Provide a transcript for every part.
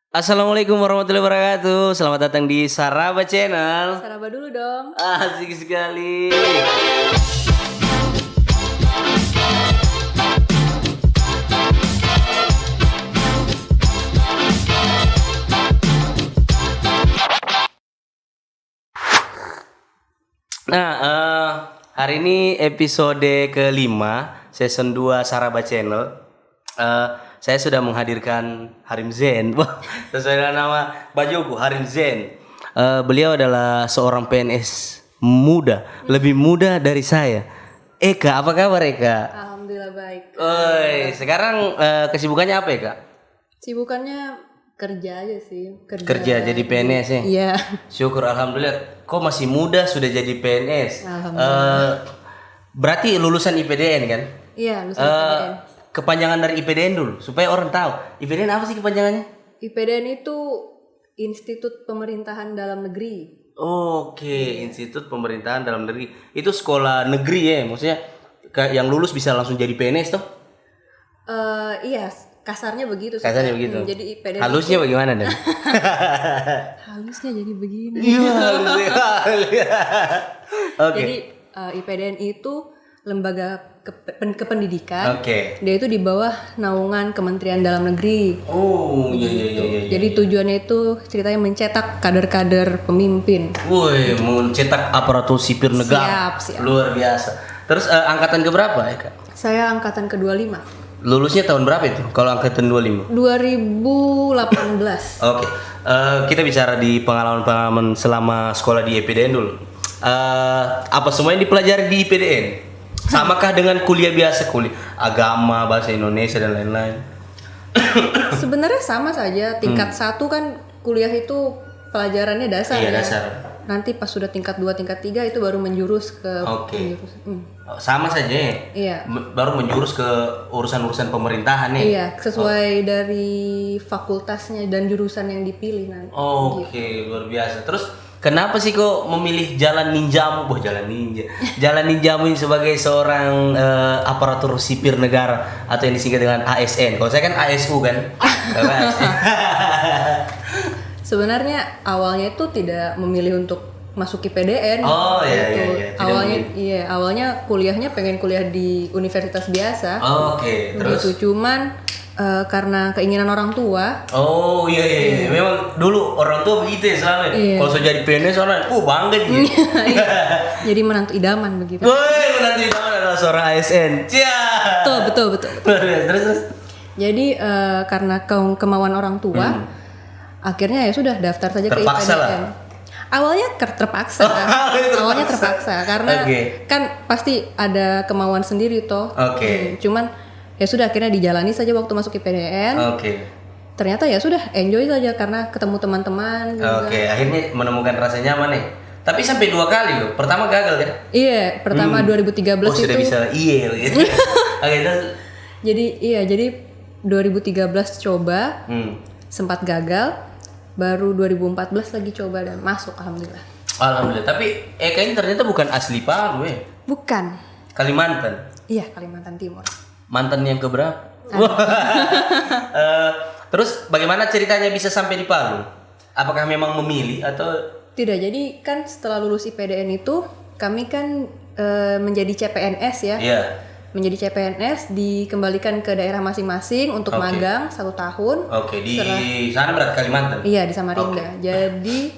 Assalamualaikum warahmatullahi wabarakatuh. Selamat datang di Saraba Channel. Saraba dulu dong. Asik sekali. Nah, hari ini episode kelima season 2 Saraba Channel. Saya sudah menghadirkan Harim Zain. Wah, sesuai dengan nama bajuku, Harim Zain. Beliau adalah seorang PNS muda, lebih muda dari saya. Eka, apa kabar Eka? Alhamdulillah baik. Oi, sekarang kesibukannya apa Eka? Sibukannya kerja aja sih. Kerja jadi PNS ya? Iya. Syukur alhamdulillah. Kok masih muda sudah jadi PNS? Alhamdulillah. Berarti lulusan IPDN kan? Iya, lulusan IPDN. Kepanjangan dari IPDN dulu supaya orang tahu. IPDN apa sih kepanjangannya? IPDN itu Institut Pemerintahan Dalam Negeri. Oke, Institut Pemerintahan Dalam Negeri. Itu sekolah negeri ya, maksudnya yang lulus bisa langsung jadi PNS toh? Iya, kasarnya begitu sih. Kasarnya begitu. Jadi IPDN Halusnya itu, bagaimana dan? halusnya jadi begini. Iya, Oke. Jadi IPDN itu lembaga kependidikan. Oke. Dia itu di bawah naungan Kementerian Dalam Negeri. Oh, iya. Jadi tujuannya itu ceritanya mencetak kader-kader pemimpin. Woi, mencetak aparatur sipil negara. Siap. Luar biasa. Terus angkatan keberapa ya, Kak? Saya angkatan ke-25. Lulusnya tahun berapa itu? Kalau angkatan 25? 2018. Oke. Kita bicara di pengalaman-pengalaman selama sekolah di IPDN dulu. Apa semua yang dipelajari di IPDN? Samakah dengan kuliah biasa, kuliah agama, bahasa Indonesia dan lain-lain? Sebenarnya sama saja. Tingkat 1 kan kuliah itu pelajarannya dasar Iya, ya. dasar. Nanti pas sudah tingkat 2, tingkat 3 itu baru menjurus ke penjurus. Sama saja ya. Iya. Baru menjurus ke urusan-urusan pemerintahan ya. Iya, sesuai dari fakultasnya dan jurusan yang dipilih nanti. Oke, luar biasa. Terus kenapa sih kok memilih jalan ninjamu? Jalan ninja. Jalan ninjamu ini sebagai seorang aparatur sipil negara atau yang disingkat dengan ASN. Kalau saya kan ASU kan. Sebenarnya awalnya itu tidak memilih untuk masuk IPDN. Oh iya, gitu. iya. Awalnya kuliahnya pengen kuliah di universitas biasa. Oke, terus Gitu. Cuman karena keinginan orang tua. Oh iya. Memang dulu orang tua begitu ya selalu. Iya. Kalau saya jadi PNS orang, bangga gitu. Jadi menantu idaman begitu. Woi, menantu idaman adalah seorang ASN. Betul. Terus. Jadi karena kemauan orang tua, akhirnya ya sudah daftar saja Terpaksa ke IPDN. lah. Awalnya terpaksa. Awalnya terpaksa karena kan pasti ada kemauan sendiri toh. Oke. Cuman ya sudah akhirnya dijalani saja waktu masuk IPDN. Oke. Ternyata ya sudah enjoy saja karena ketemu teman-teman juga. Oke, akhirnya menemukan rasa nyaman nih. Tapi sampai 2 kali loh. Pertama gagal kan? Iya, pertama 2013 Oh, sudah itu. bisa gitu. Oke, terus Jadi 2013 coba, sempat gagal. Baru 2014 lagi coba dan masuk, alhamdulillah. alhamdulillah. Tapi Eka ini ternyata bukan asli Palu ya. Bukan. Kalimantan. Iya, Kalimantan Timur. Mantan yang keberapa? Terus bagaimana ceritanya bisa sampai di Palu? Apakah memang memilih atau Tidak, jadi kan setelah lulus IPDN itu kami kan menjadi CPNS ya. Iya. Menjadi CPNS dikembalikan ke daerah masing-masing untuk magang 1 tahun. Oke, di sana berarti Kalimantan. Iya, di Samarinda. Jadi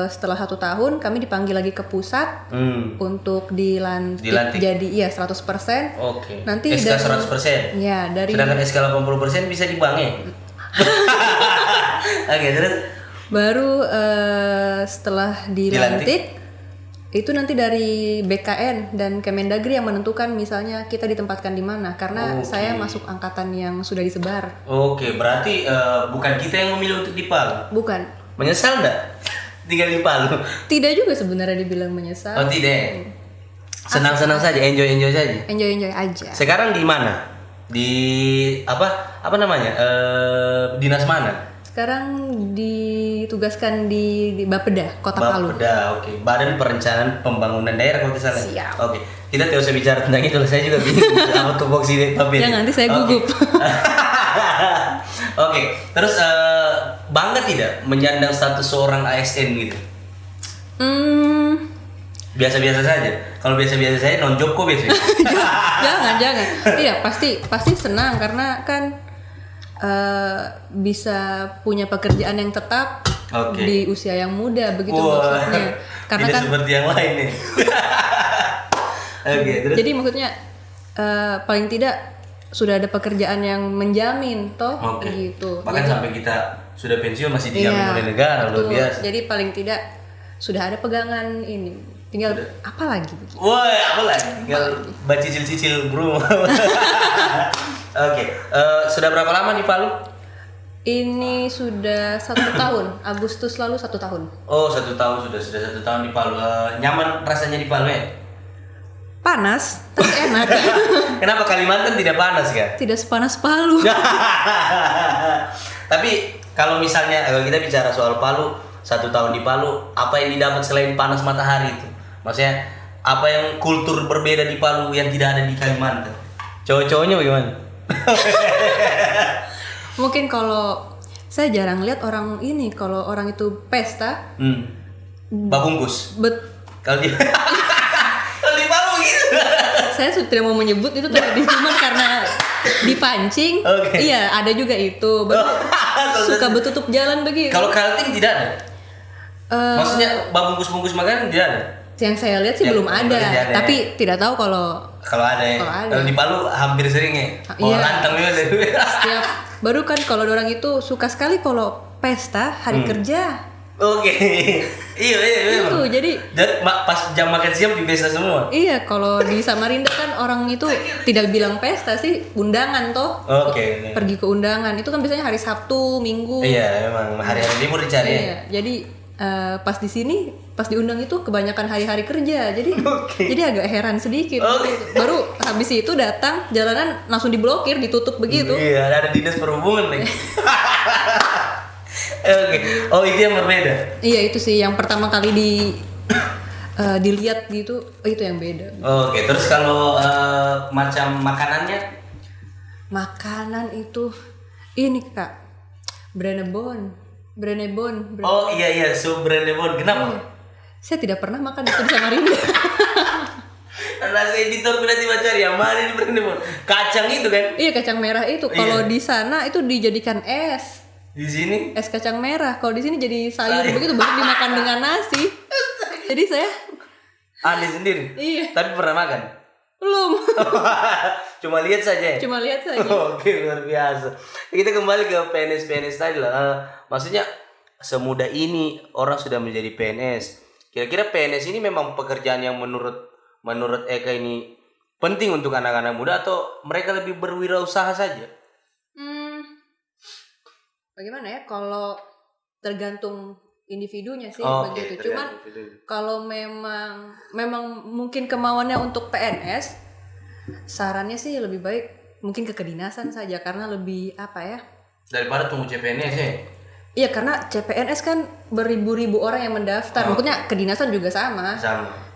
setelah 1 tahun kami dipanggil lagi ke pusat untuk dilantik. Jadi 100%. Oke. Nanti SK dari 100%. Iya, dari Sedangkan SK 80% bisa dibank ya. Oke, terus baru setelah dilantik itu nanti dari BKN dan Kemendagri yang menentukan misalnya kita ditempatkan di mana karena saya masuk angkatan yang sudah disebar. Oke, berarti bukan kita yang memilih untuk di Palu. Bukan. Menyesal enggak tinggal di Palu? Tidak juga sebenarnya dibilang menyesal. Oh, tidak. Senang-senang saja, enjoy saja. Enjoy aja. Sekarang di mana? Di apa namanya? Dinas mana? Sekarang ditugaskan di Bapeda, Kota Palu. Bapeda, oke. Badan Perencanaan Pembangunan Daerah kalau tidak salah. Siap. Oke. Kita tidak usah bicara tentang itu, saya juga bingung sama tupoksi Bapeda. Ya nanti saya gugup. Oke. Terus bangga tidak menyandang status seorang ASN gitu? Biasa-biasa saja. Kalau biasa-biasa saya non-job kok biasanya. jangan. Iya, pasti senang karena kan bisa punya pekerjaan yang tetap di usia yang muda, begitu maksudnya. Karena tidak kan seperti yang lain nih. Terus? Jadi maksudnya paling tidak sudah ada pekerjaan yang menjamin toh gitu. Bahkan sampai kita sudah pensiun masih dijamin oleh negara, luar biasa. Jadi paling tidak sudah ada pegangan ini. Tinggal apa lagi? Woi, apa lagi? Tinggal cicil-cicil bro. Sudah berapa lama di Palu? Ini sudah 1 tahun. Agustus lalu 1 tahun. Oh, 1 tahun sudah 1 tahun di Palu. Nyaman rasanya di Palu ya? Panas, tapi enak. Kenapa Kalimantan tidak panas kan? Tidak sepanas Palu. Tapi kalau misalnya kalau kita bicara soal Palu, 1 tahun di Palu, apa yang didapat selain panas matahari itu? Maksudnya apa yang kultur berbeda di Palu yang tidak ada di Kalimantan? Cowok-cowoknya bagaimana? Mungkin kalau saya jarang lihat orang ini, kalau orang itu pesta, babungkus. Kalau di kalau di Palu gitu. Saya sudah tidak mau menyebut itu tadi, cuma karena dipancing. Iya, ada juga itu. Suka bertutup jalan begitu. Kalau Kaltim tidak ada. Maksudnya babungkus-bungkus makanan tidak ada. Yang saya lihat sih belum ada, tapi tidak tahu kalau ada ya. Kalau di Palu hampir sering ya. Lantang juga. Setiap baru kan kalau orang itu suka sekali kalau pesta hari kerja. Iya. Itu jadi pas jam makan siang di pesta semua. Iya, kalau di Samarinda kan orang itu tidak bilang pesta sih, undangan toh. Pergi ke undangan itu kan biasanya hari Sabtu, Minggu. Iya, memang hari-hari libur dicari. Iya, jadi pas di sini, pas diundang itu kebanyakan hari-hari kerja, jadi agak heran sedikit. Baru habis itu datang, jalanan langsung diblokir, ditutup begitu. Iya, ada dinas perhubungan lagi. Oh itu yang berbeda. Iya itu sih yang pertama kali dilihat gitu, itu yang beda. Terus kalau macam makanannya? Makanan itu ini Kak, Brenebon. Oh iya, sup Brenebon. Kenapa? Saya tidak pernah makan itu di Samarinda. Nasi editor berarti cari yang mana di Brenebon? Kacang itu kan? Iya, kacang merah itu. Kalau di sana itu dijadikan es. Di sini? Es kacang merah. Kalau di sini jadi sayur begitu, baru dimakan dengan nasi. Jadi saya aneh sendiri. Iya. Tapi pernah makan? Belum. Cuma lihat saja. Luar biasa. Kita kembali ke PNS tadi lah. Maksudnya semudah ini orang sudah menjadi PNS. Kira-kira PNS ini memang pekerjaan yang menurut Eka ini penting untuk anak-anak muda atau mereka lebih berwirausaha saja? Bagaimana ya? Kalau tergantung individunya sih begitu. Cuman kalau memang mungkin kemauannya untuk PNS, sarannya sih lebih baik mungkin ke kedinasan saja karena lebih apa ya? Daripada tunggu CPNS ya. Iya, karena CPNS kan beribu-ribu orang yang mendaftar. Maksudnya kedinasan juga sama.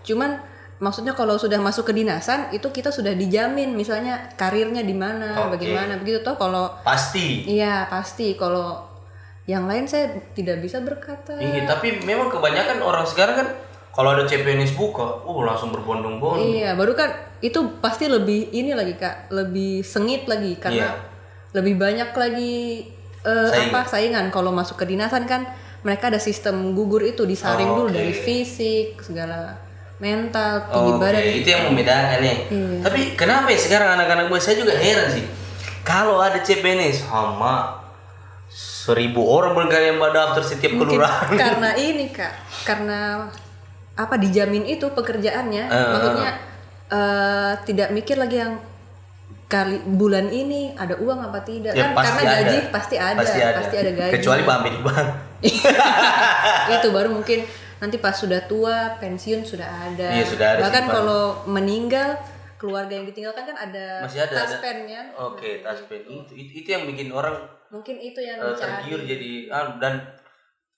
Cuman maksudnya kalau sudah masuk kedinasan itu kita sudah dijamin misalnya karirnya di mana, bagaimana begitu toh kalau pasti. Iya, pasti. Kalau yang lain saya tidak bisa berkata. Iya, tapi memang kebanyakan orang sekarang kan kalau ada CPNS buka, langsung berbondong-bondong. Iya, baru kan itu pasti lebih ini lagi Kak, lebih sengit lagi karena lebih banyak lagi saingan. Kalau masuk kedinasan kan mereka ada sistem gugur itu disaring dulu dari fisik, segala mental, tinggi badan. Itu yang membedakan nih. Tapi kenapa ya sekarang anak-anak gue, saya juga heran sih. Kalau ada CPNS sama 1.000 orang berkali yang daftar setiap kelurahan. Karena ini Kak, karena apa dijamin itu pekerjaannya, maksudnya tidak mikir lagi yang kali bulan ini ada uang apa tidak kan, karena gaji pasti ada gaji. Kecuali Bambi di bank. Itu baru mungkin nanti pas sudah tua pensiun sudah ada. Iya, sudah ada. Bahkan kalau meninggal keluarga yang ditinggalkan kan ada taspen kan. Taspen itu yang bikin orang mungkin itu yang tergiur jadi dan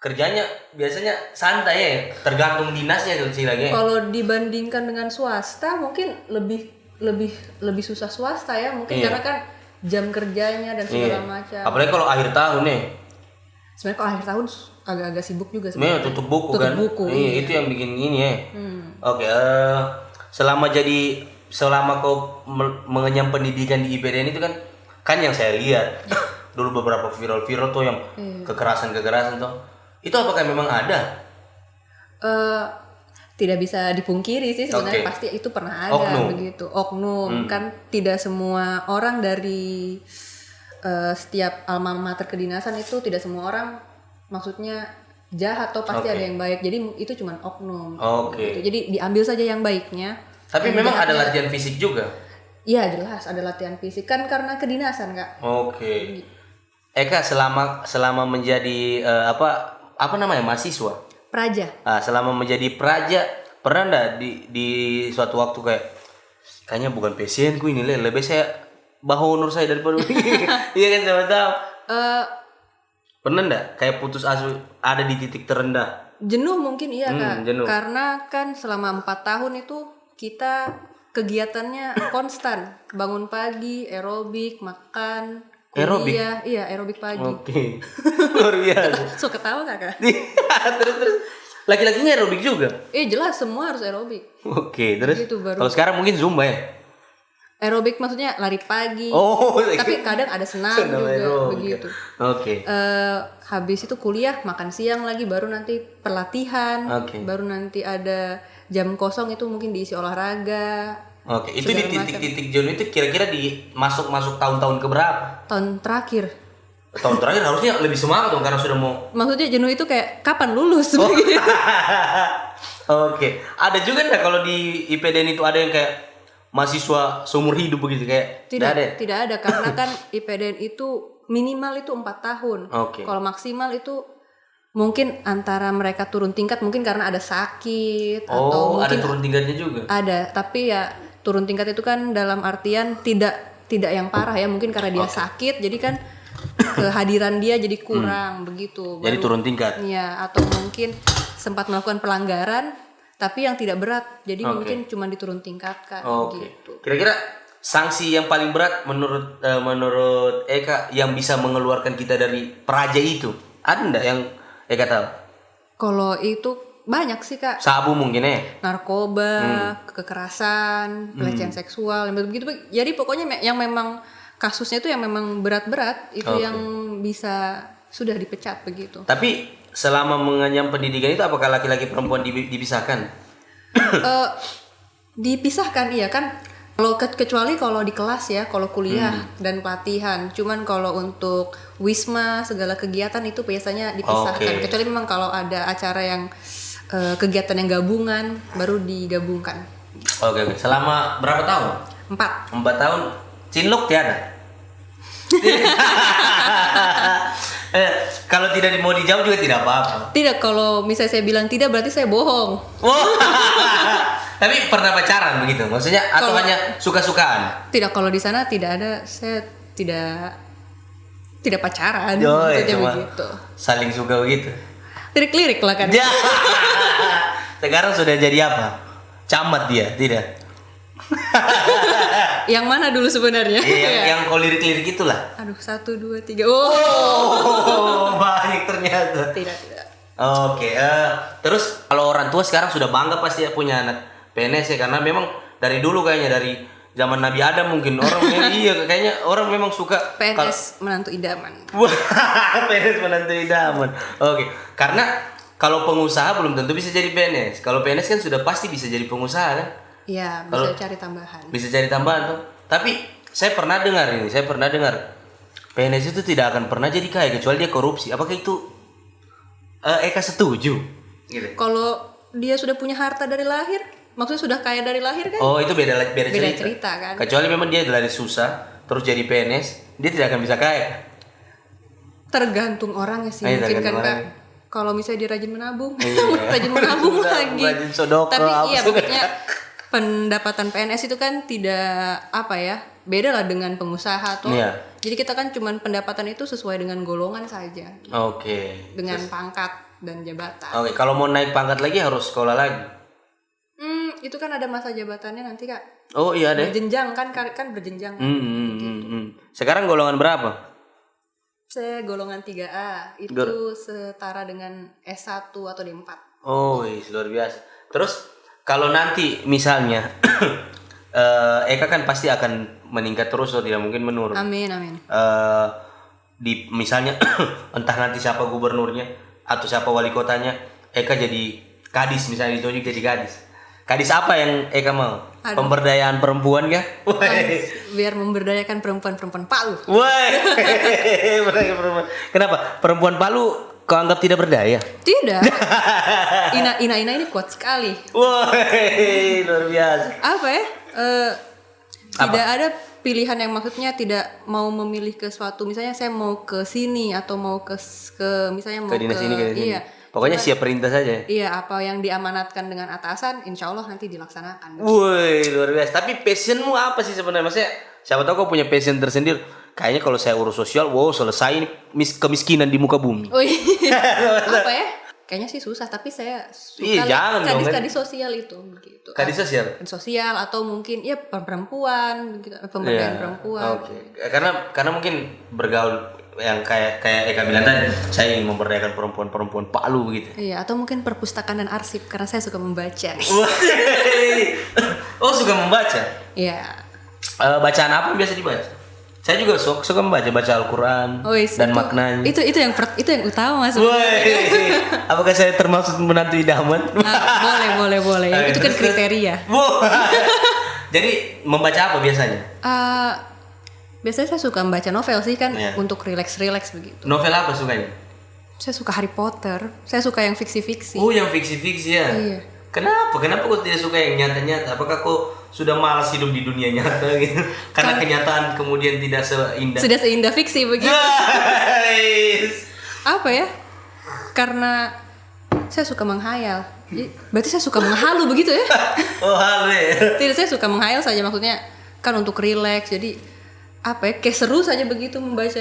kerjanya biasanya santai ya, tergantung dinasnya sih lagi. Kalau dibandingkan dengan swasta mungkin lebih susah swasta ya mungkin karena kan jam kerjanya dan segala macam. Apalagi kalau akhir tahun nih. Sebenarnya kalau akhir tahun agak-agak sibuk juga Memang sebenarnya. tutup buku Tutup kan. buku, Iya, iya. itu yang bikin ini ya. Oke, selama kau mengenyam pendidikan di IPDN itu kan yang saya lihat dulu beberapa viral-viral tuh yang kekerasan tuh. Itu apakah memang ada? Tidak bisa dipungkiri sih sebenarnya, Oke. pasti itu pernah ada Oknum. begitu. Oknum kan tidak semua orang dari setiap alma mater kedinasan itu tidak semua orang maksudnya jahat atau pasti ada yang baik. Jadi itu cuman oknum. Oke. Gitu. Jadi diambil saja yang baiknya. Tapi yang memang ada jahatnya- latihan fisik juga. Iya jelas ada latihan fisik kan karena kedinasan Kak. Oke. Eka selama menjadi apa namanya mahasiswa, Praja. selama menjadi praja pernah ndak di suatu waktu kayaknya bukan passion ku ini lebih saya bahu honor saya daripada iya kan sama tahu. Pernah ndak kayak putus asa ada di titik terendah? Jenuh mungkin iya Kak. jenuh. Karena kan selama 4 tahun itu kita kegiatannya konstan. Bangun pagi, aerobik, makan, kuliah. Iya, aerobik pagi. Oke. Luar biasa. So ketawa Kakak? terus laki-lakinya aerobik juga. Jelas semua harus aerobik. Oke, terus Gitu baru. kalau sekarang mungkin zumba ya. Aerobik maksudnya lari pagi. Oh, Tapi kadang ada senam juga aerobik. begitu. Oke. Habis itu kuliah, makan siang lagi, baru nanti pelatihan, Oke. baru nanti ada jam kosong itu mungkin diisi olahraga. Oke, itu di segala titik-titik jenuh itu kira-kira di masuk tahun-tahun keberapa? Tahun terakhir. Tahun terakhir harusnya lebih semangat dong karena sudah mau. Maksudnya jenuh itu kayak kapan lulus? Oke, ada juga nggak kalau di IPDN itu ada yang kayak mahasiswa seumur hidup begitu kayak? Tidak, Nggak ada. tidak ada karena kan IPDN itu minimal itu 4 tahun. Oke. Kalau maksimal itu mungkin antara mereka turun tingkat mungkin karena ada sakit atau Oh, ada mungkin turun tingkatnya juga. ada, tapi ya turun tingkat itu kan dalam artian tidak yang parah ya, mungkin karena dia sakit jadi kan kehadiran dia jadi kurang begitu. Jadi turun tingkat. Iya, atau mungkin sempat melakukan pelanggaran tapi yang tidak berat. Jadi mungkin cuma diturun tingkatkan Oke. gitu. Kira-kira sanksi yang paling berat menurut Eka yang bisa mengeluarkan kita dari praja itu ada nggak yang Eka tahu? Kalau itu banyak sih Kak. Sabu mungkin ya. Narkoba, kekerasan, pelecehan seksual, yang begitu. Jadi pokoknya yang memang kasusnya itu yang memang berat-berat itu yang bisa sudah dipecat begitu. Tapi selama mengenyam pendidikan itu apakah laki-laki perempuan dipisahkan? Dipisahkan iya kan. Kalau kecuali kalau di kelas ya, kalau kuliah dan pelatihan. Cuman kalau untuk wisma segala kegiatan itu biasanya dipisahkan. Kecuali memang kalau ada acara yang kegiatan yang gabungan baru digabungkan. Oke. Selama berapa tahun? 4. 4 tahun. Cinlok tiada. Kalau tidak mau dijawab juga tidak apa-apa. Tidak, kalau misalnya saya bilang tidak berarti saya bohong. Wah. Tapi pernah pacaran begitu? Maksudnya atau hanya suka-sukaan? Tidak, kalau di sana tidak ada, saya tidak pacaran. Oh, maksudnya cuma begitu. saling suka begitu. Lirik-lirik lah kan. Ya. Sekarang sudah jadi apa? Camat dia, tidak? Yang mana dulu sebenarnya? Yang kau lirik-lirik itulah. Aduh, 1, 2, 3. Oh, banyak ternyata. Tidak. Oke, terus kalau orang tua sekarang sudah bangga pasti ya punya anak PNS ya, karena memang dari dulu kayaknya dari zaman Nabi Adam mungkin orang iya kayaknya orang memang suka PNS menantu idaman. Wah, PNS menantu idaman. Oke, karena kalau pengusaha belum tentu bisa jadi PNS. Kalau PNS kan sudah pasti bisa jadi pengusaha kan? Iya, bisa cari tambahan. Bisa cari tambahan tuh. Tapi saya pernah dengar PNS itu tidak akan pernah jadi kaya kecuali dia korupsi. Apakah itu Eka setuju? Gitu. Kalau dia sudah punya harta dari lahir, maksudnya sudah kaya dari lahir kan? Oh, itu beda Beda cerita kan? Kecuali memang dia dari susah terus jadi PNS, dia tidak akan bisa kaya. Tergantung orangnya sih, mungkin Tergantung kan Kak. orangnya. Kalau misalnya dia rajin menabung, Iya. rajin menabung lagi. Rajin sodoko, Tapi apa iya, sudah. maksudnya pendapatan PNS itu kan tidak beda lah dengan pengusaha tuh. Iya. Jadi kita kan cuman pendapatan itu sesuai dengan golongan saja, Oke. dengan pangkat dan jabatan. Oke, kalau mau naik pangkat lagi harus sekolah lagi. Itu kan ada masa jabatannya nanti Kak. Oh iya deh. Berjenjang kan berjenjang. Sekarang golongan berapa? Saya golongan 3A, itu setara dengan S1 atau D4. Oh, luar biasa. Terus kalau nanti misalnya Eka kan pasti akan meningkat terus atau tidak mungkin menurun. Amin, amin. Di misalnya entah nanti siapa gubernurnya atau siapa wali kotanya, Eka jadi kadis misalnya, ditunjuk jadi kadis. Kadis apa yang Eka mau? Aduh. Pemberdayaan perempuan kah? Biar memberdayakan perempuan-perempuan Palu. Woi. Perempuan. Kenapa? Perempuan Palu kau anggap tidak berdaya? Tidak. Ina ini kuat sekali. Woi, luar biasa. Apa ya? Tidak ada pilihan yang maksudnya tidak mau memilih ke suatu, misalnya saya mau ke sini atau mau ke misalnya mau Ke dinas ini, ke sini. iya. Pokoknya siap perintah saja. Iya, apa yang diamanatkan dengan atasan, insya Allah nanti dilaksanakan. Woi, luar biasa. Tapi passionmu apa sih sebenarnya? Maksudnya, siapa tahu kau punya passion tersendiri. Kayaknya kalau saya urus sosial, wow, selesai ini kemiskinan di muka bumi. Oh iya. Apa ya? Kayaknya sih susah, tapi saya suka jangan dong, kadis-kadis sosial itu gitu. Kadis sosial? Sosial atau mungkin ya perempuan gitu, pemberdayaan perempuan. Oke. Karena mungkin bergaul yang kayak Eka bilang tadi, saya ingin memberdayakan perempuan Palu begitu. Iya, atau mungkin perpustakaan dan arsip karena saya suka membaca. Oh, suka membaca? Iya. Bacaan apa yang biasa dibaca? Saya juga suka membaca Al-Quran dan maknanya. Itu yang utama Mas. Woi, apakah saya termasuk menantu idaman? Boleh. Itu kan kriteria. Jadi membaca apa biasanya? Biasanya saya suka membaca novel sih kan, Iya. untuk relax begitu. Novel apa sukanya? Saya suka Harry Potter. Saya suka yang fiksi-fiksi. Oh, yang fiksi-fiksi ya? Iya. Kenapa kau tidak suka yang nyata-nyata? Apakah kau sudah malas hidup di dunia nyata gitu? Karena kenyataan kemudian tidak seindah. Sudah seindah fiksi begitu. Guys. Apa ya? Karena saya suka menghayal. Jadi, berarti saya suka menghalu begitu ya? Oh, halo ya. Tidak, saya suka menghayal saja, maksudnya kan untuk relax. Jadi apa ya? Kayak seru saja begitu membaca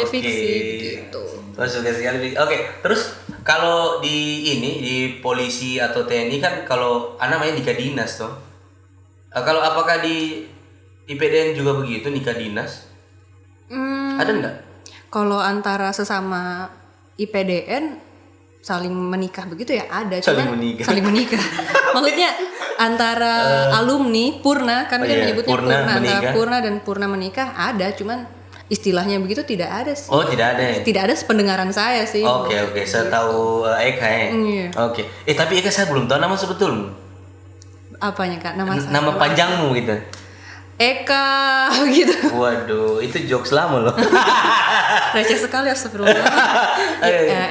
fiksi begitu. Oh, suka sekali. Oke, terus kalau di polisi atau TNI kan kalau namanya nikah dinas toh. Kalau apakah di IPDN juga begitu nikah dinas? Ada enggak? Kalau antara sesama IPDN saling menikah begitu ya ada, Saling cuman menikah. saling menikah. Maksudnya antara alumni Purna, kami kan menyebutnya Purna Purna, antara menikah. Purna dan Purna menikah ada, cuman istilahnya begitu tidak ada sih. Oh, tidak ada ya? Tidak ada sependengaran saya sih. Oke, saya tahu Eka ya. Iya. Oke. Tapi Eka saya belum tahu nama sebetulmu. Apanya Kak? Nama saya? Nama panjangmu gitu. Eka gitu. Waduh, itu jokes lama loh. Receh sekali, astagfirullah.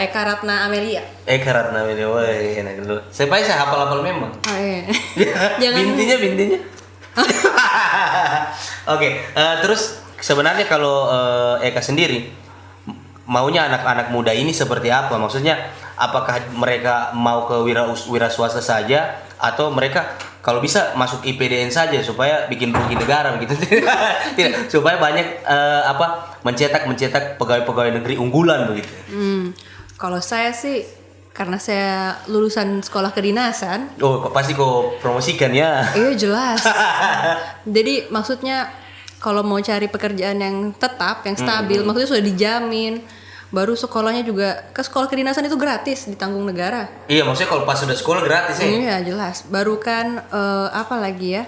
Eka Ratna Amelia. Eka Ratna Amelia, wah enak dulu. Saya hafal-hafal memang. Oh, iya. Jangan bintinya. Oke, terus sebenarnya kalau Eka sendiri maunya anak-anak muda ini seperti apa? Maksudnya apakah mereka mau ke wira swasta saja atau mereka kalau bisa masuk IPDN saja supaya bikin rugi negara begitu? Tidak, supaya banyak mencetak pegawai-pegawai negeri unggulan begitu. Kalau saya sih karena saya lulusan sekolah kedinasan. Oh, pasti kau promosikan ya. Iya jelas. Jadi maksudnya kalau mau cari pekerjaan yang tetap, yang stabil, maksudnya sudah dijamin. Baru sekolahnya juga, ke sekolah kedinasan itu gratis, ditanggung negara. Iya, maksudnya kalau pas sudah sekolah gratis ya. Iya jelas. Baru kan apa lagi ya?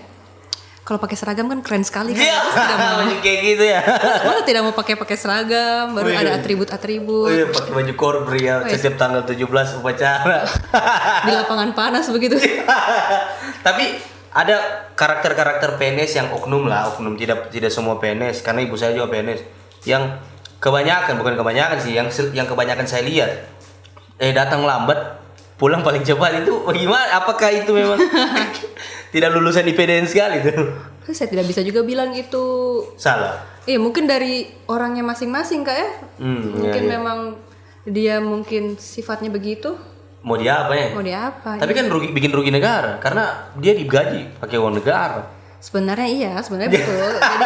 Kalau pakai seragam kan keren sekali kan. Iya, Tidak mau. kayak gitu ya. Masa tidak mau pakai seragam, baru ada atribut-atribut. Oh iya, pakai baju korpri ya setiap tanggal 17 upacara. Di lapangan panas begitu. Tapi ada karakter-karakter PNS yang oknum tidak semua PNS, karena ibu saya juga PNS. Yang bukan kebanyakan sih, yang kebanyakan saya lihat datang lambat, pulang paling cepat, itu bagaimana? Apakah itu memang tidak lulusan IPDN sekali tuh? Saya tidak bisa juga bilang itu Salah. iya, mungkin dari orangnya masing-masing Kak ya. Mungkin iya. memang dia mungkin sifatnya begitu. Mau dia apa ya? Mau dia apa? Tapi kan bikin rugi negara karena dia digaji pakai uang negara. Sebenarnya betul. Jadi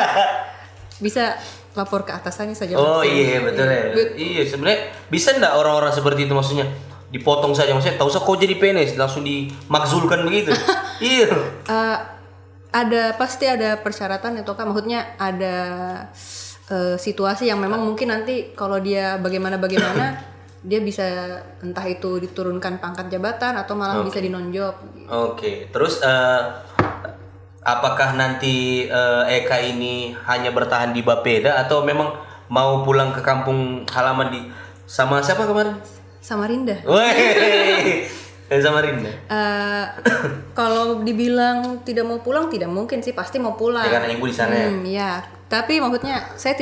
bisa lapor ke atasannya saja. Oh langsung. iya betul ya. Iya, sebenarnya bisa enggak orang-orang seperti itu, maksudnya dipotong saja, maksudnya tahu kau jadi PNS langsung dimakzulkan begitu. Iya. Pasti ada persyaratan itu Kak, maksudnya ada situasi yang memang mungkin nanti kalau dia bagaimana dia bisa entah itu diturunkan pangkat jabatan atau malah bisa dinonjob. Oke. Terus apakah nanti Eka ini hanya bertahan di Bapeda atau memang mau pulang ke kampung halaman di sama siapa kemarin? Samarinda. Woi. Samarinda. Kalau dibilang tidak mau pulang tidak mungkin sih, pasti mau pulang. Ya karena ibu di sana ya. Ya. Tapi maksudnya saya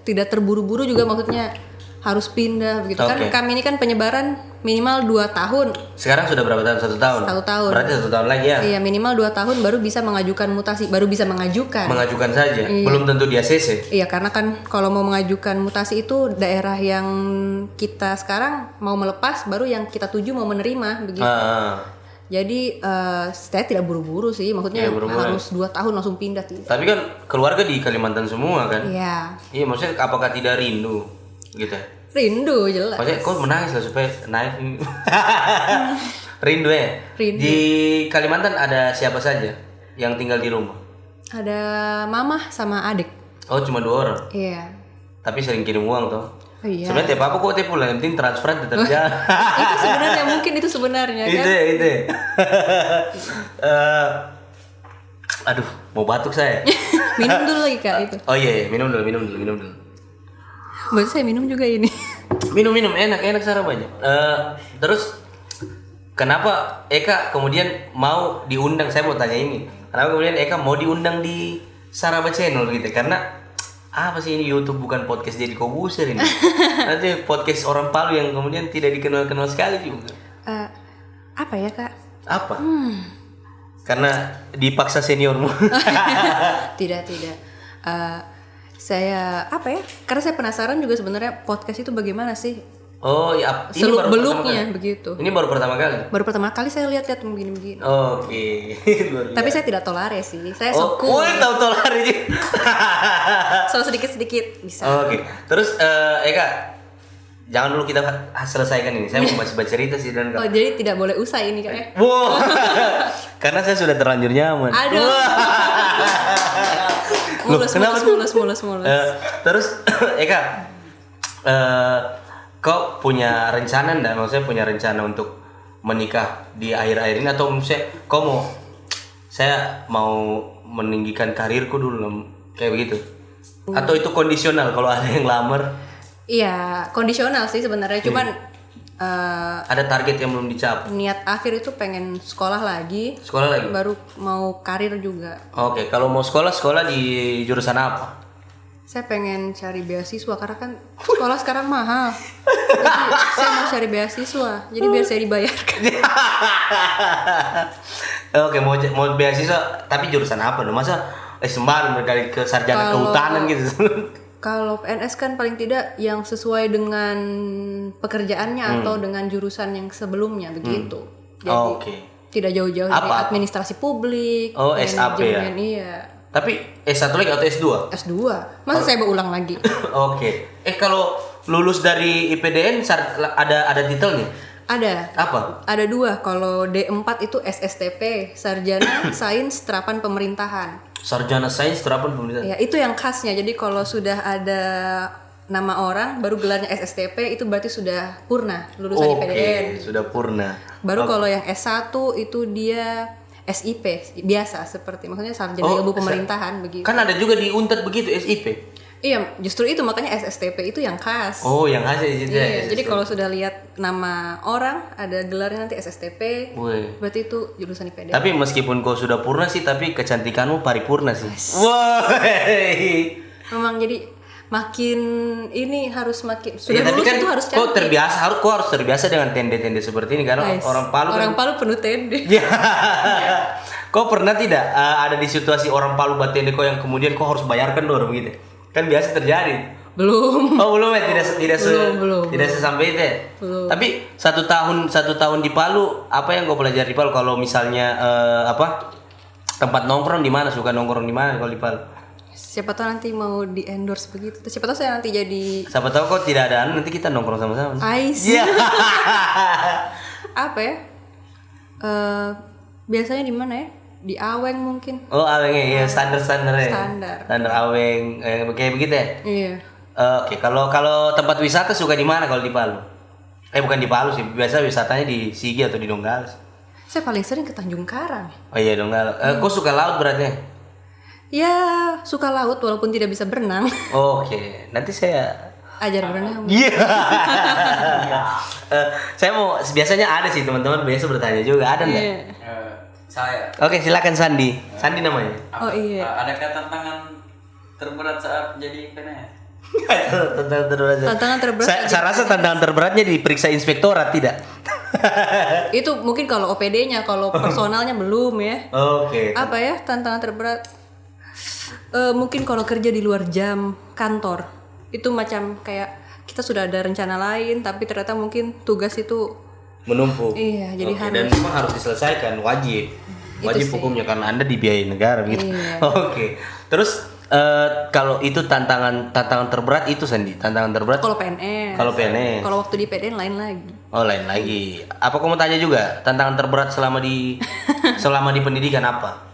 tidak terburu-buru juga, maksudnya harus pindah begitu. Kan kami ini kan penyebaran minimal 2 tahun. Sekarang sudah berapa tahun? 1 tahun? 1 tahun. Berarti 1 tahun lagi ya? Iya, minimal 2 tahun baru bisa mengajukan mutasi, baru bisa mengajukan. Mengajukan saja, belum tentu di ACC. Iya, karena kan kalau mau mengajukan mutasi itu daerah yang kita sekarang mau melepas, baru yang kita tuju mau menerima begitu. Jadi saya tidak buru-buru sih, maksudnya harus 2 tahun langsung pindah. Tapi kan keluarga di Kalimantan semua kan? Iya. Iya, maksudnya apakah tidak rindu gitu? Rindu jelas. Maksudnya kok menangis lah supaya naik. Rindu ya? Rindu. Di Kalimantan ada siapa saja yang tinggal di rumah? Ada mama sama adik. Oh, cuma 2 orang? Iya. Tapi sering kirim uang toh? Oh, iya. Sebenarnya tiap apa kok tiap bulan, yang penting transfer tetap jalan. Itu sebenarnya mungkin itu sebenarnya kan. Itu. Aduh, mau batuk saya. Minum dulu lagi Kak itu. Oh iya, minum dulu. Berarti saya minum juga ini. Minum enak Sarabanya. Terus kenapa Eka kemudian mau diundang? Saya mau tanya ini. Kenapa kemudian Eka mau diundang di Saraba Channel gitu? Karena apa sih ini, YouTube bukan podcast jadi Kobuser ini. Nanti podcast orang Palu yang kemudian tidak dikenal sekali juga. Apa ya Kak? Apa? Karena dipaksa seniormu. Tidak. Saya apa ya? Karena saya penasaran juga sebenarnya podcast itu bagaimana sih? Oh ya, ini Seluk baru beluknya begitu. Ini baru pertama kali. Baru pertama kali saya lihat begini-begini. Oke. Tapi saya tidak tolare sih. Saya suku. Oh, tahu tolare. So sedikit-sedikit bisa. Oke. Terus Eka, jangan dulu kita selesaikan ini. Saya mau baca cerita sih dan. Oh, jadi tidak boleh usai ini kayaknya. Wow. Karena saya sudah terlanjur nyaman. Aduh. Mulus. Terus Eka, kau punya rencana enggak? Maksudnya punya rencana untuk menikah di akhir-akhir ini atau misalnya kau saya mau meninggikan karirku dulu kayak begitu? Atau itu kondisional kalau ada yang lamar? Iya, kondisional sih sebenarnya. Cuman ada target yang belum dicapai. Niat akhir itu pengen sekolah lagi. Baru mau karir juga. Oke, kalau mau sekolah di jurusan apa? Saya pengen cari beasiswa karena kan sekolah sekarang mahal. Jadi saya mau cari beasiswa. Jadi biar saya dibayarkan. Oke, mau beasiswa tapi jurusan apa dong? Masa sembarang berkali ke sarjana kehutanan gitu. Kalau PNS kan paling tidak yang sesuai dengan pekerjaannya atau dengan jurusan yang sebelumnya begitu. Jadi tidak jauh-jauh dari administrasi publik. Oh, SAP ya? Iya. Tapi S1 lagi atau S2? S2. Masa saya berulang lagi? Oke. Kalau lulus dari IPDN ada titelnya? Ada. Apa? Ada 2. Kalau D4 itu SSTP, Sarjana Sains Terapan Pemerintahan. Sarjana Sains Terapan Pemerintahan. Ya, itu yang khasnya. Jadi kalau sudah ada nama orang baru gelarnya SSTP itu berarti sudah purna lulusan IPDN. Sudah purna. Baru kalau yang S1 itu dia SIP biasa seperti maksudnya sarjana ilmu pemerintahan begitu. Kan ada juga di Untet begitu SIP. Iya, justru itu makanya SSTP itu yang khas. Oh, yang khas itu. Iya, jadi kalau sudah lihat nama orang ada gelarnya nanti SSTP, berarti itu jurusan IPDN. Tapi meskipun kau sudah purna sih, tapi kecantikanmu paripurna sih. Wah. Memang jadi makin ini harus makin sudah lulus kan itu harus cantik. Kau harus terbiasa dengan tende-tende seperti ini karena orang Palu penuh tende. Kau pernah tidak ada di situasi orang Palu buat tende kau yang kemudian kau harus bayarkan dong gitu? Kan biasa terjadi. Belum. Oh, belum ya, belum. Tidak sesampai itu. Ya? Belum. Tapi satu tahun di Palu, apa yang kau pelajari di Palu? Kalau misalnya tempat nongkrong di mana? Suka nongkrong di mana kalau di Palu? Siapa tahu nanti mau di endorse begitu. Siapa tahu saya nanti jadi. Siapa tahu kok tidak ada, nanti kita nongkrong sama-sama. Iya. Apa ya? Biasanya di mana ya? di Aweng mungkin. Oh, awengnya ya standar ya. Standar. Aweng kayak begitu ya. Iya. Oke, kalau tempat wisata suka di mana kalau di Palu? Bukan di Palu sih, biasa wisatanya di Sigi atau di Donggala. Saya paling sering ke Tanjung Karang. Oh iya Donggala. Kok suka laut berarti? Ya, suka laut walaupun tidak bisa berenang. Oke, nanti saya Ajar berenang. Iya. Saya mau biasanya ada sih teman-teman biasa bertanya juga ada nggak? Iya. Saya. Oke silakan Sandi. Sandi namanya. Oh iya. Adakah tantangan terberat saat jadi PNS? Tantangan terberat. Tantangan terberat. Saya rasa tantangan terberatnya diperiksa inspektorat tidak. Itu mungkin kalau OPD-nya, kalau personalnya belum ya. Oke. Apa ya tantangan terberat? Mungkin kalau kerja di luar jam kantor itu macam kayak kita sudah ada rencana lain tapi ternyata mungkin tugas itu Menumpuk. Iya, jadi Oke, harus. dan memang harus diselesaikan wajib Itu sih. hukumnya karena Anda dibiayai negara gitu. Iya. Oke. Terus kalau itu tantangan terberat itu Sandi, tantangan terberat Kalau PNS. kalau PNS. Kalau waktu di PDN lain lagi. Oh lain lagi. Apa kamu tanya juga tantangan terberat selama di pendidikan apa?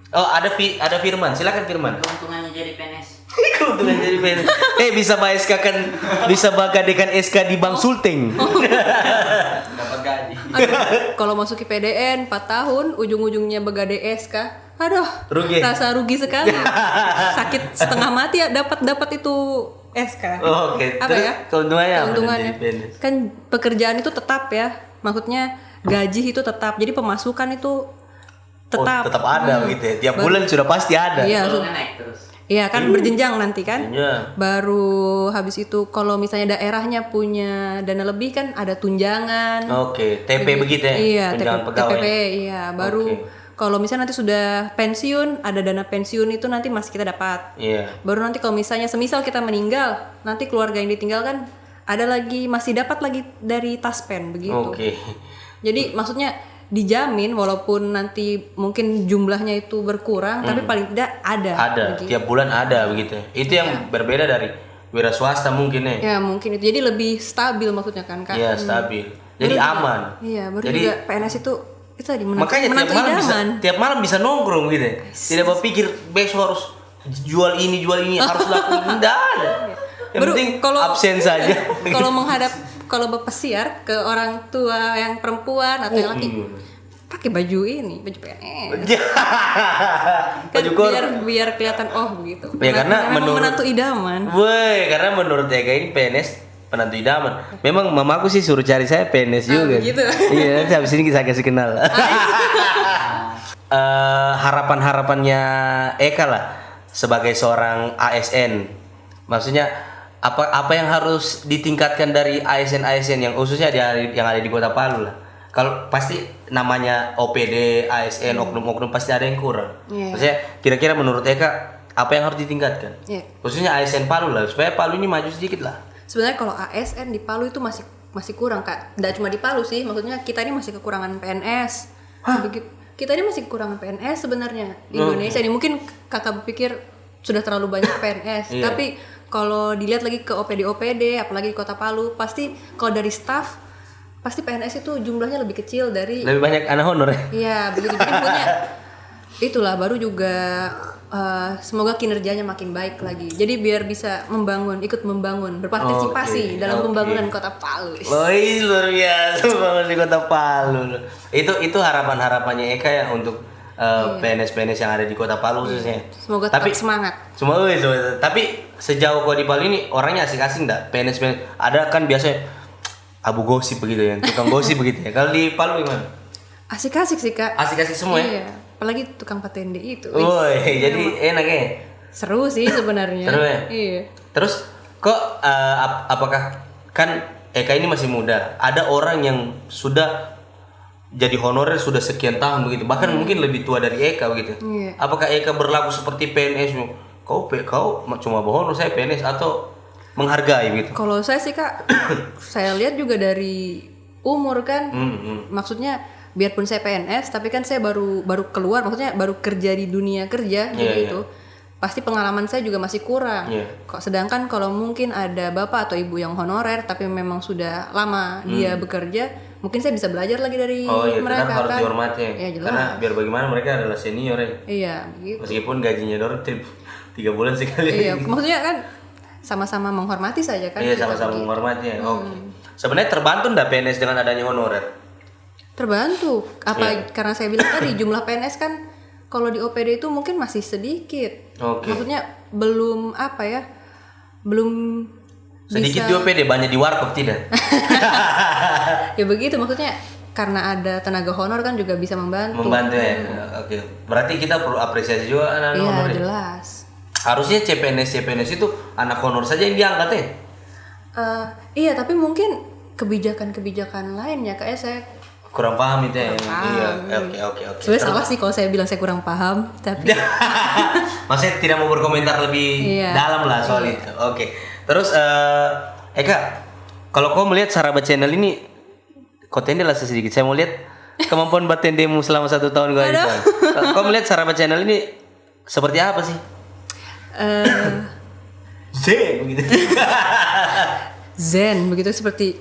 Oh ada Firman, silakan Firman. Keuntungannya jadi PNS. Keuntungan jadi PNS. Bisa bagadekan SK di Bank Sulteng. Dapat gaji. Aduh, kalau masuk ke PDN 4 tahun ujung-ujungnya begade SK. Aduh, Rugi. rasa rugi sekali. Sakit setengah mati ya dapat itu SK. Oh, oke. Apa Terus ya? keuntungannya apa Keuntungannya jadi PNS? kan pekerjaan itu tetap ya. Maksudnya gaji itu tetap. Jadi pemasukan itu tetap. Tetap ada gitu ya. Tiap bulan sudah pasti ada. Iya, Turunnya naik terus. Iya kan berjenjang nanti kan. Iya. Baru habis itu kalau misalnya daerahnya punya dana lebih kan ada tunjangan. Oke, TP begitu ya. Iya, Tunjangan pegawai. TPP, iya. Baru Oke. kalau misalnya nanti sudah pensiun, ada dana pensiun itu nanti masih kita dapat. Iya. Baru nanti kalau misalnya semisal kita meninggal, nanti keluarga yang ditinggalkan ada lagi masih dapat lagi dari taspen begitu. Oke. Jadi maksudnya dijamin walaupun nanti mungkin jumlahnya itu berkurang, tapi paling tidak ada. Ada, begitu. tiap bulan ada begitu. Itu yang berbeda dari wira swasta mungkin ya. Ya mungkin itu. Jadi lebih stabil maksudnya kan Kak. Iya, stabil. Jadi Baru juga- aman. Iya, baru Jadi juga PNS itu tadi makanya tiap malam bisa nongkrong gitu ya. Tidak berpikir besok harus jual ini harus lakukan enggak ada. Yang Baru penting kalau- absen saja. Kalau menghadap kalau berpesiar ke orang tua yang perempuan atau yang laki, pakai baju ini, baju PNS. Kan Baju kor. biar kelihatan begitu. Ya, karena memang menurut- menantu idaman. Woi, karena menurut Eka ini PNS penantu idaman. Memang mamaku sih suruh cari saya PNS juga. begitu. Iya, nanti habis ini kita kasih kenal. Harapan-harapannya Eka lah sebagai seorang ASN. Maksudnya apa yang harus ditingkatkan dari ASN yang khususnya yang ada di Kota Palu lah. Kalau pasti namanya OPD, ASN, oknum-oknum pasti ada yang kurang. Iya. Maksudnya kira-kira menurut Eka apa yang harus ditingkatkan? Iya. Khususnya ASN Palu lah supaya Palu ini maju sedikit lah. Sebenarnya kalau ASN di Palu itu masih kurang Kak. Nggak cuma di Palu sih, maksudnya kita ini masih kekurangan PNS. Begitu. Kita ini masih kekurangan PNS sebenarnya di Indonesia. Ini mungkin Kakak berpikir sudah terlalu banyak PNS, Iya. tapi kalau dilihat lagi ke OPD, apalagi di Kota Palu, pasti kalau dari staff pasti PNS itu jumlahnya lebih kecil dari Lebih banyak anak honor ya. Iya, begitu. Jadi maksudnya itulah baru juga semoga kinerjanya makin baik lagi. Jadi biar bisa ikut membangun, berpartisipasi Oke, dalam oke. pembangunan Kota Palu. Woi, luar biasa bangun di Kota Palu. Itu harapan-harapannya Eka ya untuk PNS-PNS yang ada di Kota Palu khususnya. Semoga tetap semangat. Tapi sejauh kau di Palu ini orangnya asik-asik enggak? PNS ada kan biasanya abu gosip begitu ya, tukang gosip begitu ya. Kalau di Palu gimana? Asik-asik sih Kak. Asik-asik semua ya? Iya, apalagi tukang patende itu. Wih, Woi, jadi enak ya. seru sih sebenarnya. Seru ya? Iya. Terus kok apakah kan Eka ini masih muda? Ada orang yang sudah jadi honorer sudah sekian tahun begitu, bahkan mungkin lebih tua dari Eka begitu. Iya. Apakah Eka berlaku seperti PNS? Kau cuma berhonor, saya PNS atau menghargai gitu? Kalau saya sih Kak, saya lihat juga dari umur kan. Maksudnya biarpun saya PNS, tapi kan saya baru keluar, maksudnya baru kerja di dunia kerja Iya, gitu. pasti pengalaman saya juga masih kurang. Iya. Kok sedangkan kalau mungkin ada bapak atau ibu yang honorer tapi memang sudah lama dia bekerja, mungkin saya bisa belajar lagi dari Oh iya, mereka tetap harus kan. dihormati ya. Iya, jelas. Karena biar bagaimana mereka adalah senior ya. Iya, begitu. Meskipun gajinya dorong 3 bulan sekali. Iya, maksudnya kan sama-sama menghormati saja kan. Iya, kita sama-sama begitu. menghormati ya. Oke. Sebenarnya terbantu nggak PNS dengan adanya honorer? Terbantu. Apa Iya. karena saya bilang tadi jumlah PNS kan kalau di OPD itu mungkin masih sedikit. Oke. Maksudnya belum apa ya? Belum Sedikit bisa, juga pede, banyak di warkop tidak? ya begitu maksudnya karena ada tenaga honor kan juga bisa membantu. Membantu ya. Oke. Berarti kita perlu apresiasi juga anak-anak Iya, honor ya? jelas. Harusnya CPNS itu anak honor saja yang diangkat ya? Iya, tapi mungkin kebijakan-kebijakan lainnya kayak saya Kurang paham itu ya. paham. Iya, oke. sebenarnya salah sih kalau saya bilang saya kurang paham, tapi Maksudnya tidak mau berkomentar lebih Iya. dalam lah soal itu. Oke. Terus Eka, kalau kau melihat Saraba Channel ini kontennya lah sedikit. Saya mau lihat kemampuan batendemu selama 1 tahun gue itu. Kau melihat Saraba Channel ini seperti apa sih? Zen begitu. zen begitu seperti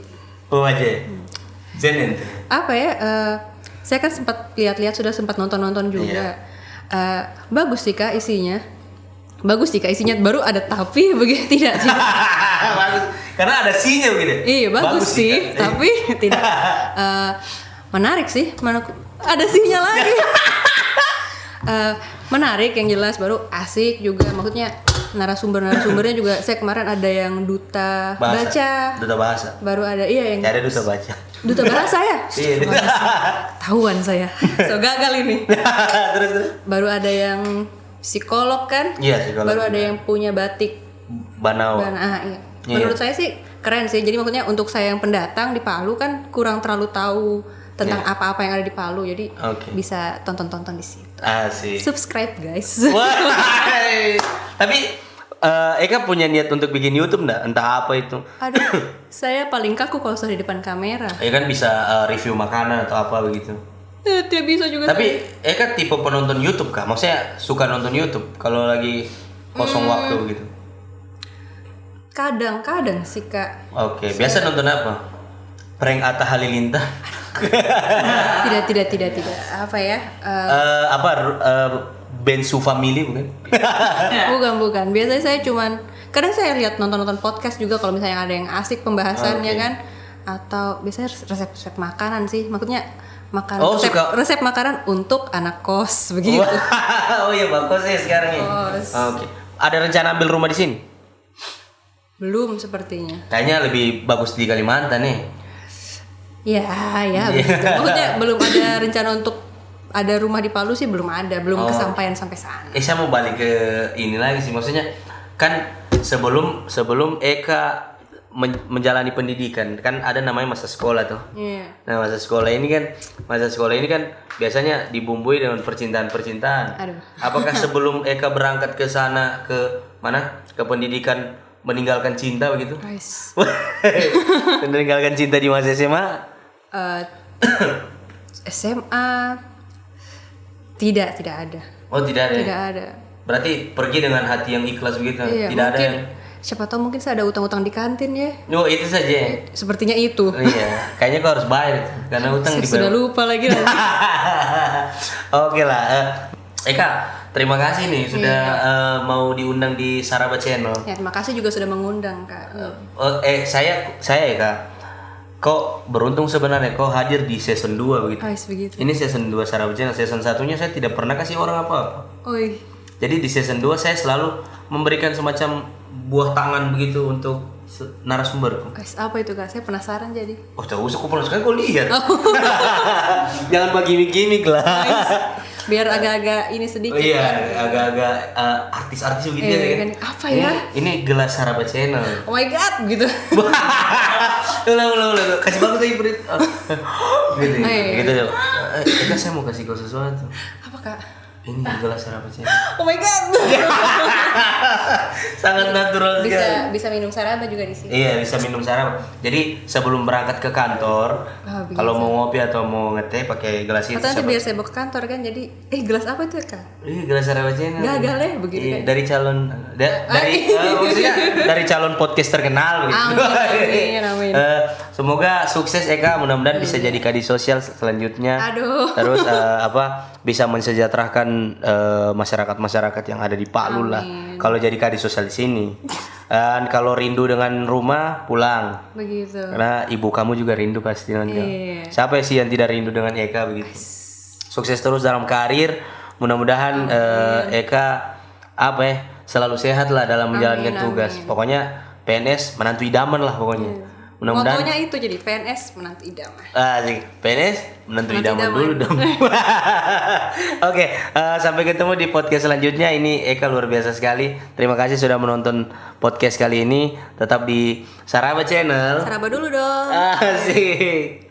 Oh aja. Zen ente. apa ya? Saya kan sempat lihat-lihat sudah sempat nonton-nonton juga. Bagus sih kak isinya. Bagus sih kak isinya. Baru ada tapi begitu tidak. Bagus. Karena ada sinya begitu. Iya bagus sih, Kak. tapi tidak menarik sih. Ada sihnya lagi. Menarik yang jelas, baru asik juga. Maksudnya narasumbernya juga. Saya kemarin ada yang duta baca, Duta bahasa. baru ada yang Tidak ada duta baca. duta bahasa ya. Iya. Tahuan saya, so gagal ini. terus. Baru ada yang psikolog kan. Iya, psikolog. Baru ada yang punya batik. Banawa. Iya. Menurut saya sih keren sih. Jadi maksudnya untuk saya yang pendatang di Palu kan kurang terlalu tahu tentang apa-apa yang ada di Palu. Jadi Oke. bisa tonton-tonton di situ. Asik. Subscribe guys. Wah. Tapi Eka punya niat untuk bikin YouTube enggak? Entah apa itu. Aduh, saya paling kaku kalau sudah di depan kamera. Ya kan bisa review makanan atau apa begitu. Tidak bisa juga. Tapi Eka tipe penonton YouTube kah? Maksudnya suka nonton YouTube kalau lagi kosong waktu begitu. Kadang-kadang sih kak. Oke, biasa nonton apa? Prank Atta Halilintar. Tidak. Apa ya? Bensu Family bukan? Bukan. Biasanya saya cuman kadang saya lihat nonton podcast juga kalau misalnya ada yang asik pembahasannya Oke. kan. Atau biasanya resep-resep makanan sih. Maksudnya makanan Oh, suka- resep makanan untuk anak kos begitu. Oh iya, bagus ya sekarang ya. Kos. Oke. Ada rencana ambil rumah di sini? Belum sepertinya. Kayaknya lebih bagus di Kalimantan nih. Ya begitu. Maksudnya belum ada rencana untuk ada rumah di Palu sih belum ada, belum kesampaian sampai sana. Saya mau balik ke ini lagi sih, maksudnya kan sebelum Eka menjalani pendidikan kan ada namanya masa sekolah tuh. Iya. Nah masa sekolah ini kan biasanya dibumbui dengan percintaan. Aduh. Apakah sebelum Eka berangkat ke sana ke mana ke pendidikan meninggalkan cinta begitu? Guys. Meninggalkan cinta di masa SMA? SMA tidak ada. Oh tidak ada. Tidak ada. Berarti pergi dengan hati yang ikhlas begitu. Iya, Tidak ada mungkin yang. siapa tahu mungkin saya ada utang-utang di kantin ya. Oh itu saja. Sepertinya itu. Iya, kayaknya kau harus bayar itu, karena utang Saya dibayar. sudah lupa lagi. Oke lah, Eka, terima kasih nih sudah mau diundang di Saraba Channel. Ya, terima kasih juga sudah mengundang kak. Saya Eka, kok beruntung sebenarnya kau hadir di season 2 begitu. Begitu. Ini season 2 Saraba Channel, season satunya saya tidak pernah kasih orang apa-apa. Oi. Jadi di season 2 saya selalu memberikan semacam buah tangan begitu untuk narasumberku. Guys, apa itu kak? Saya penasaran jadi. Oh, tak usah kau penasaran, kau lihat. Jangan gimmick-gimmick lah. Biar agak-agak ini sedikit. Oh iya, kan. agak-agak artis-artis begitu ya kan. Apa ya? Ini gelas Saraba Channel. Oh my god, gitu. Ulang. Kasih bagus lagi Brit. Gitu. Oh, iya. Gitu. Eka saya mau kasih kau sesuatu. Apa kak? Ini gelas Sarabaceno. Oh my god. Sangat natural sekali. Bisa minum saraba juga di sini. Iya, bisa minum saraba. Jadi sebelum berangkat ke kantor, begitu. kalau mau ngopi atau mau ngeteh pakai gelas itu. Atau nanti biar saya bawa ke kantor kan, jadi gelas apa itu ya kak? Gelas Sarabaceno. Gagal ya begitu Iya, kan? dari calon maksudnya dari calon podcast terkenal gitu. Amin. Semoga sukses Eka, mudah-mudahan bisa jadi kadi sosial selanjutnya. Aduh. Terus bisa mensejahterakan masyarakat yang ada di Palu lah. Kalau jadi kadi sosial di sini. Dan kalau rindu dengan rumah pulang. Begitu. Karena ibu kamu juga rindu pasti nanti. Iya. Siapa sih yang tidak rindu dengan Eka begitu? Sukses terus dalam karir. Mudah-mudahan Eka selalu sehat lah dalam menjalankan tugas. Pokoknya PNS menantu idaman lah pokoknya. Mudah-mudahan Motonya itu jadi PNS menantu idaman. PNS menantu idaman dulu dong. Oke, sampai ketemu di podcast selanjutnya. Ini Eka luar biasa sekali. Terima kasih sudah menonton podcast kali ini. Tetap di Saraba Channel. Saraba dulu dong. Asik.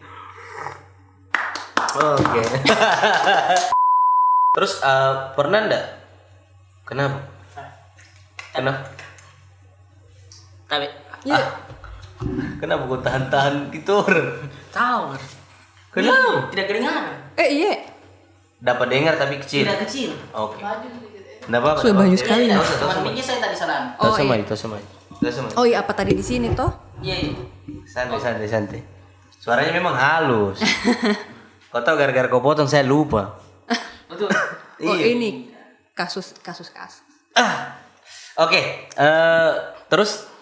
Oke. Terus pernah ndak? Kenapa? Tapi Iya. Kenapa kau tahan-tahan gitu orang? tahu. Kenapa? Tidak kedengaran. Iya. Dapat dengar tapi kecil. Tidak kecil. Oke. Nggak apa-apa. Sudah banyak sekali. Teman mikir saya tadi saran. Tahu sama. Oh iya, apa tadi di sini toh? Iya. Santai. Suaranya memang halus. Kau tahu gara-gara kau potong saya lupa. Betul. Oh ini kasus. Oke. Terus